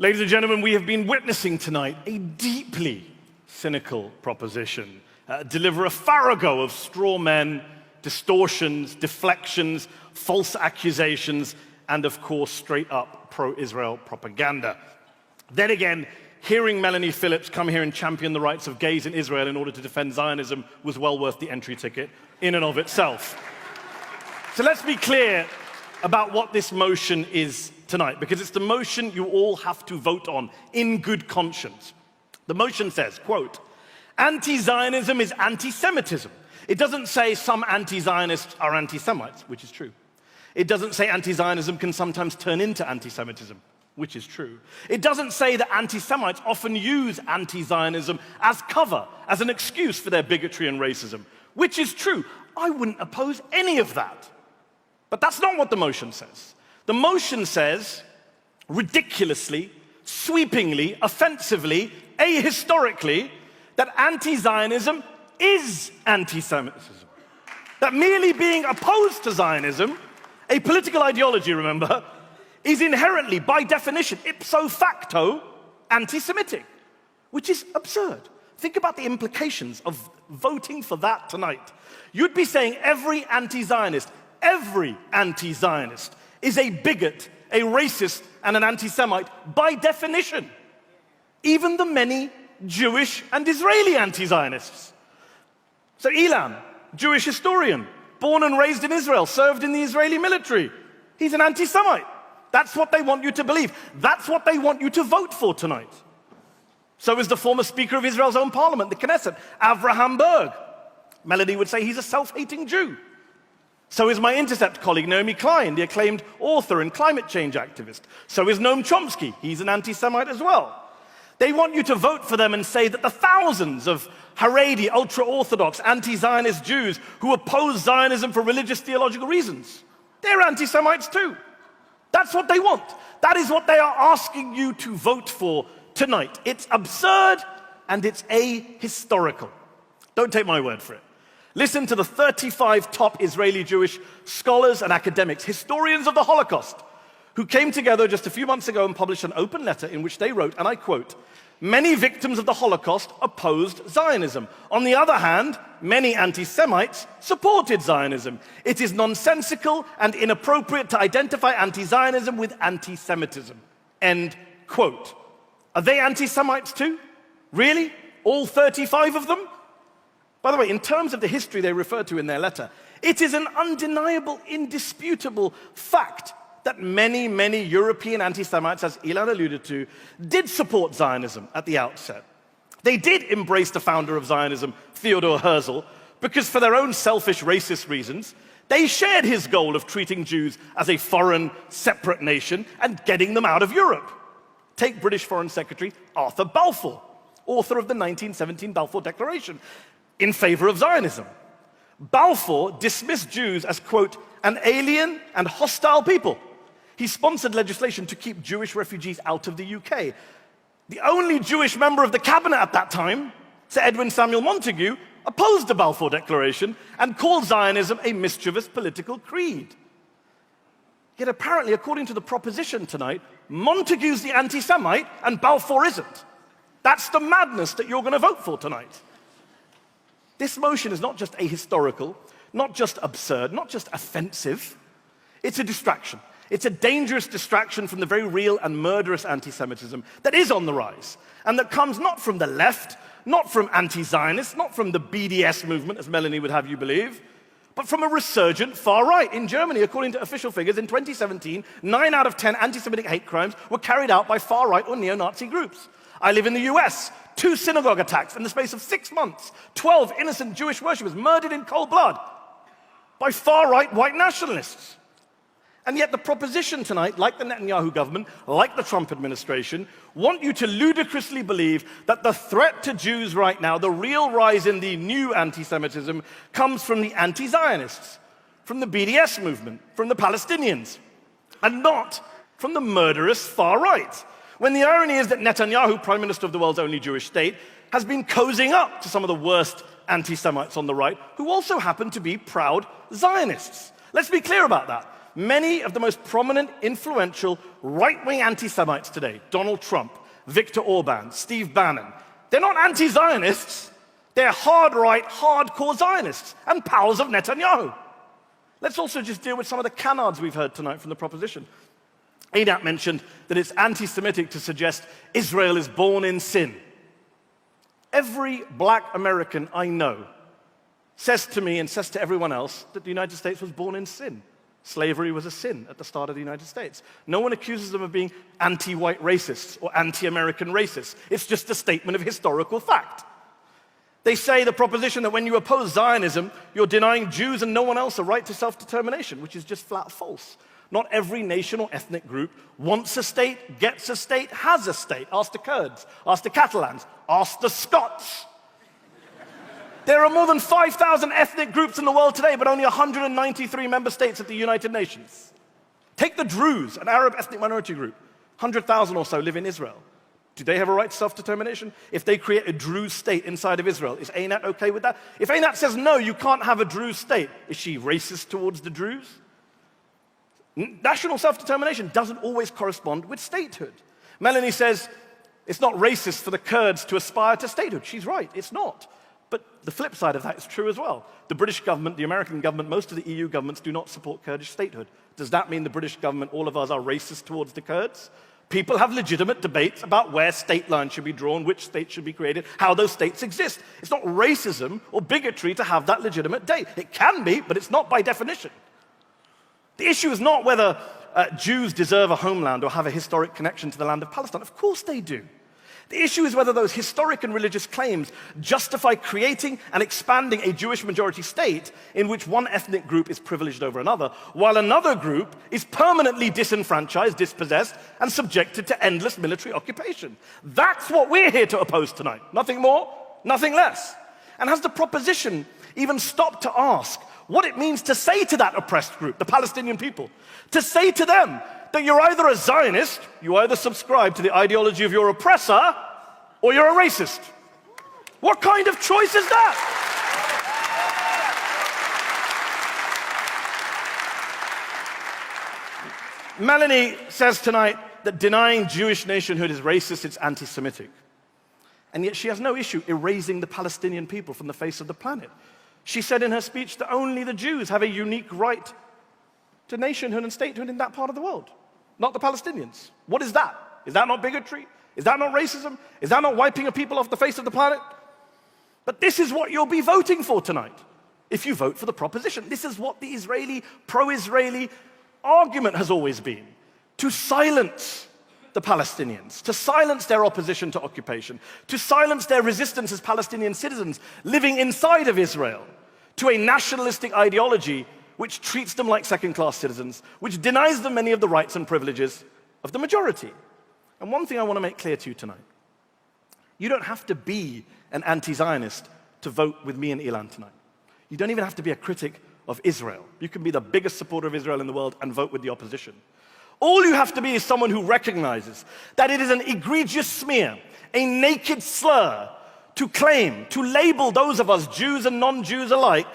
Ladies and gentlemen, we have been witnessing tonight a deeply cynical proposition deliver a farrago of straw men, distortions, deflections, false accusations, and of course, straight up pro-Israel propaganda. Then again, hearing Melanie Phillips come here and champion the rights of gays in Israel in order to defend Zionism was well worth the entry ticket in and of itself. So let's be clear about what this motion is tonight, because it's the motion you all have to vote on in good conscience. The motion says, quote, anti-Zionism is anti-Semitism. It doesn't say some anti-Zionists are anti-Semites, which is true. It doesn't say anti-Zionism can sometimes turn into anti-Semitism, which is true. It doesn't say that anti-Semites often use anti-Zionism as cover, as an excuse for their bigotry and racism, which is true. I wouldn't oppose any of that. But that's not what the motion says. The motion says, ridiculously, sweepingly, offensively, ahistorically, that anti-Zionism is anti-Semitism. That merely being opposed to Zionism, a political ideology, remember, is inherently, by definition, ipso facto, anti-Semitic, which is absurd. Think about the implications of voting for that tonight. You'd be saying every anti-Zionist is a bigot, a racist, and an anti-Semite by definition. Even the many Jewish and Israeli anti-Zionists. So Ilan, Jewish historian, born and raised in Israel, served in the Israeli military. He's an anti-Semite. That's what they want you to believe. That's what they want you to vote for tonight. So is the former Speaker of Israel's own parliament, the Knesset, Avraham Berg. Melanie would say he's a self-hating Jew. So is my Intercept colleague, Naomi Klein, the acclaimed author and climate change activist. So is Noam Chomsky. He's an anti-Semite as well. They want you to vote for them and say that the thousands of Haredi, ultra-Orthodox, anti-Zionist Jews who oppose Zionism for religious theological reasons, they're anti-Semites too. That's what they want. That is what they are asking you to vote for tonight. It's absurd and it's ahistorical. Don't take my word for it. Listen to the 35 top Israeli Jewish scholars and academics, historians of the Holocaust, who came together just a few months ago and published an open letter in which they wrote, and I quote, many victims of the Holocaust opposed Zionism. On the other hand, many anti-Semites supported Zionism. It is nonsensical and inappropriate to identify anti-Zionism with anti-Semitism. End quote. Are they anti-Semites too? Really? All 35 of them? By the way, in terms of the history they refer to in their letter, it is an undeniable, indisputable fact that many, many European anti-Semites, as Ilan alluded to, did support Zionism at the outset. They did embrace the founder of Zionism, Theodor Herzl, because for their own selfish racist reasons, they shared his goal of treating Jews as a foreign, separate nation and getting them out of Europe. Take British Foreign Secretary Arthur Balfour, author of the 1917 Balfour Declaration, in favor of Zionism. Balfour dismissed Jews as, quote, an alien and hostile people. He sponsored legislation to keep Jewish refugees out of the UK. The only Jewish member of the cabinet at that time, Sir Edwin Samuel Montagu, opposed the Balfour Declaration and called Zionism a mischievous political creed. Yet apparently, according to the proposition tonight, Montagu's the anti-Semite and Balfour isn't. That's the madness that you're going to vote for tonight. This motion is not just ahistorical, not just absurd, not just offensive. It's a distraction. It's a dangerous distraction from the very real and murderous anti-Semitism that is on the rise, and that comes not from the left, not from anti-Zionists, not from the BDS movement, as Melanie would have you believe, but from a resurgent far right. In Germany, according to official figures, in 2017, 9 out of 10 anti-Semitic hate crimes were carried out by far right or neo-Nazi groups. I live in the US. 2 synagogue attacks in the space of 6 months. 12 innocent Jewish worshippers murdered in cold blood by far-right white nationalists. And yet the proposition tonight, like the Netanyahu government, like the Trump administration, want you to ludicrously believe that the threat to Jews right now, the real rise in the new anti-Semitism, comes from the anti-Zionists, from the BDS movement, from the Palestinians, and not from the murderous far-right. When the irony is that Netanyahu, Prime Minister of the world's only Jewish state, has been cozying up to some of the worst anti-Semites on the right, who also happen to be proud Zionists. Let's be clear about that. many of the most prominent, influential, right-wing anti-Semites today, Donald Trump, Viktor Orban, Steve Bannon, they're not anti-Zionists. They're hard-right, hardcore Zionists and pals of Netanyahu. Let's also just deal with some of the canards we've heard tonight from the proposition. Einat mentioned that it's anti-Semitic to suggest Israel is born in sin. Every black American I know says to me and says to everyone else that the United States was born in sin. Slavery was a sin at the start of the United States. No one accuses them of being anti-white racists or anti-American racists. It's just a statement of historical fact. They say the proposition that when you oppose Zionism, you're denying Jews and no one else a right to self-determination, which is just flat false. Not every nation or ethnic group wants a state, gets a state, has a state. Ask the Kurds, ask the Catalans, ask the Scots. There are more than 5,000 ethnic groups in the world today, but only 193 member states of the United Nations. Take the Druze, an Arab ethnic minority group. 100,000 or so live in Israel. Do they have a right to self-determination? If they create a Druze state inside of Israel, is Einat okay with that? If Einat says, no, you can't have a Druze state, is she racist towards the Druze? National self-determination doesn't always correspond with statehood. Melanie says, it's not racist for the Kurds to aspire to statehood. She's right, it's not. But the flip side of that is true as well. The British government, the American government, most of the EU governments do not support Kurdish statehood. Does that mean the British government, all of us, are racist towards the Kurds? People have legitimate debates about where state lines should be drawn, which states should be created, how those states exist. It's not racism or bigotry to have that legitimate debate. It can be, but it's not by definition. The issue is not whether Jews deserve a homeland or have a historic connection to the land of Palestine. Of course they do. The issue is whether those historic and religious claims justify creating and expanding a Jewish majority state in which one ethnic group is privileged over another, while another group is permanently disenfranchised, dispossessed, and subjected to endless military occupation. That's what we're here to oppose tonight. Nothing more, nothing less. And has the proposition even stopped to ask what it means to say to that oppressed group, the Palestinian people, to say to them that you're either a Zionist, you either subscribe to the ideology of your oppressor, or you're a racist? What kind of choice is that? Melanie says tonight that denying Jewish nationhood is racist, it's anti-Semitic. And yet she has no issue erasing the Palestinian people from the face of the planet. She said in her speech that only the Jews have a unique right to nationhood and statehood in that part of the world, not the Palestinians. What is that? Is that not bigotry? Is that not racism? Is that not wiping a people off the face of the planet? But this is what you'll be voting for tonight, if you vote for the proposition. This is what the Israeli, pro-Israeli argument has always been, to silence the Palestinians, to silence their opposition to occupation, to silence their resistance as Palestinian citizens living inside of Israel, to a nationalistic ideology which treats them like second-class citizens, which denies them many of the rights and privileges of the majority. And one thing I want to make clear to you tonight, you don't have to be an anti-Zionist to vote with me and Ilan tonight. You don't even have to be a critic of Israel. You can be the biggest supporter of Israel in the world and vote with the opposition. All you have to be is someone who recognizes that it is an egregious smear, a naked slur, to claim, to label those of us, Jews and non-Jews alike,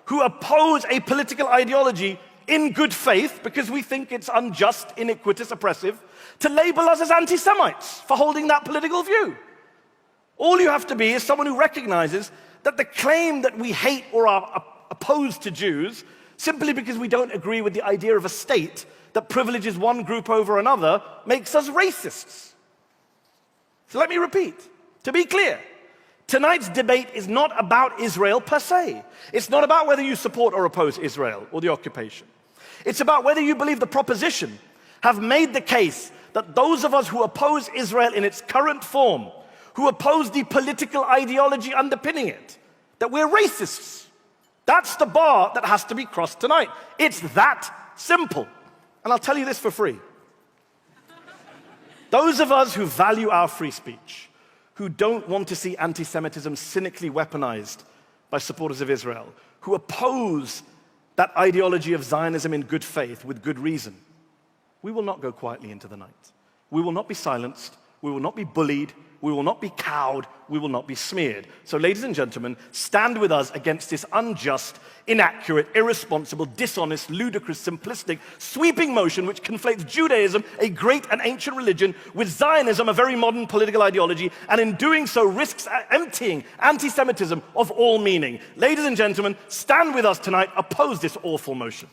who oppose a political ideology in good faith, because we think it's unjust, iniquitous, oppressive, to label us as anti-Semites for holding that political view. All you have to be is someone who recognizes that the claim that we hate or are opposed to Jews simply because we don't agree with the idea of a state that privileges one group over another makes us racists. So let me repeat, to be clear, tonight's debate is not about Israel per se. It's not about whether you support or oppose Israel or the occupation. It's about whether you believe the proposition have made the case that those of us who oppose Israel in its current form, who oppose the political ideology underpinning it, that we're racists. That's the bar that has to be crossed tonight. It's that simple. And I'll tell you this for free. Those of us who value our free speech, who don't want to see anti-Semitism cynically weaponized by supporters of Israel, who oppose that ideology of Zionism in good faith with good reason, we will not go quietly into the night. We will not be silenced. We will not be bullied. we will not be cowed, we will not be smeared. So ladies and gentlemen, stand with us against this unjust, inaccurate, irresponsible, dishonest, ludicrous, simplistic, sweeping motion which conflates Judaism, a great and ancient religion, with Zionism, a very modern political ideology, and in doing so risks emptying anti-Semitism of all meaning. Ladies and gentlemen, stand with us tonight, oppose this awful motion.